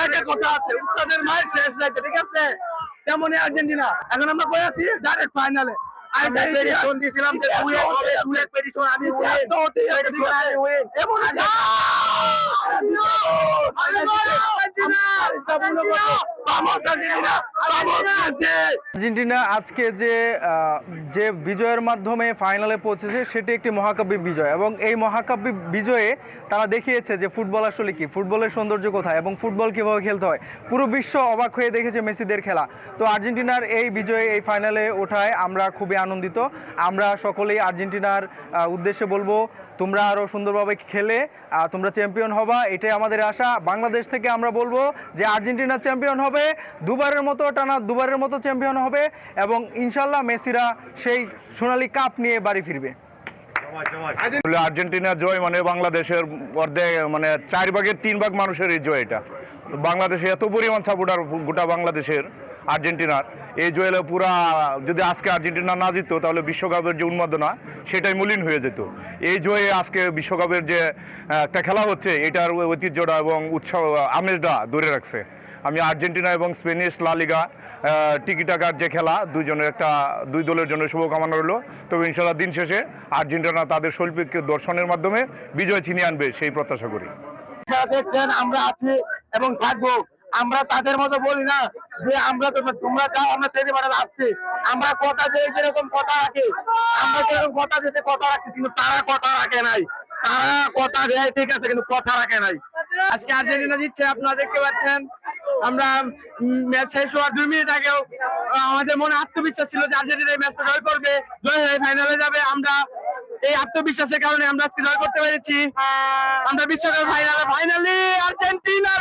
একটা কথা আছে, উস্তাদের মায়ের শেষ রাইতে, ঠিক আছে? তেমনই আর্জেন্টিনা এখন আমরা কই আছি ডাইরেক্ট ফাইনালে। আমি প্রেডিকশন দিছিলাম যে ডুয়েট হবে, ডুয়েট প্রেডিকশন আমি উইন, প্রেডিকশন আমি উইন। এমন আর্জেন্টিনা আজকে যে যে বিজয়ের মাধ্যমে ফাইনালে পৌঁছেছে সেটি একটি মহাকাব্যিক বিজয়, এবং এই মহাকাব্যিক বিজয়ে তারা দেখিয়েছে যে ফুটবল আসলে কি, ফুটবলের সৌন্দর্য কোথায় এবং ফুটবল কীভাবে খেলতে হয়। পুরো বিশ্ব অবাক হয়ে দেখেছে মেসিদের খেলা। তো আর্জেন্টিনার এই বিজয়ে, এই ফাইনালে ওঠায় আমরা খুবই আনন্দিত। আমরা সকলেই আর্জেন্টিনার উদ্দেশ্যে বলবো, তোমরা আরও সুন্দরভাবে খেলে তোমরা চ্যাম্পিয়ন হবা, এটাই আমাদের আশা। বাংলাদেশ থেকে আমরা বলবো যে আর্জেন্টিনা চ্যাম্পিয়ন হবে, দুবারের মতো টানা দুবারের মতো চ্যাম্পিয়ন হবে, এবং ইনশাল্লাহ মেসিরা সেই সোনালী কাপ নিয়ে বাড়ি ফিরবে। আর্জেন্টিনার জয় মানে বাংলাদেশের অর্ধেক, মানে 4/3 মানুষের এই জয়। এটা বাংলাদেশে এত পরিমাণ সাপোর্টার গোটা বাংলাদেশের আর্জেন্টিনার এই জয়ে পুরা, যদি আজকে আর্জেন্টিনা না জিততো তাহলে বিশ্বকাপের যে উন্মাদনা সেটাই মলিন হয়ে যেত। এই জয়ে আজকে বিশ্বকাপের যে একটা খেলা হচ্ছে এটার ঐতিহ্যটা এবং উৎসাহ আমেজটা ধরে রাখছে। আমি আর্জেন্টিনা এবং স্পেনিশ লা লিগা টিকি টাকার যে খেলা, দুই দলের জন্য শুভকামনা রইল। তবে ইনশাল্লাহ দিন শেষে আর্জেন্টিনা তাদের শৈল্পিক দর্শনের মাধ্যমে বিজয় ছিনিয়ে আনবে সেই প্রত্যাশা করি। দেখছেন আমরা আছি এবং থাকবো। আমরা তাদের মতো বলি না যে আমরা তোমরা যাও আমরা সেমিফাইনালে আসছি। আমরা কথা যে যেরকম কথা রাখি, আমরা যেরকম কথা দিতে কথা রাখি, কিন্তু তারা কথা রাখে নাই। তারা কথা দেয় ঠিক আছে, কিন্তু কথা রাখে নাই। আজকে আর্জেন্টিনা জিতছে, আপনারা দেখতে পাচ্ছেন। আমরা ম্যাচ শেষ হওয়ার 2 মিনিট আগেও আমাদের মনে আত্মবিশ্বাস ছিল যে আর্জেন্টিনা এই ম্যাচটা জয় করবে, জয় হয়ে ফাইনালে যাবে। আমরা এই আত্মবিশ্বাসের কারণে আমরা আজকে জয় করতে পেরেছি। আমরা বিশ্বকাপ ফাইনালি আর্জেন্টিনা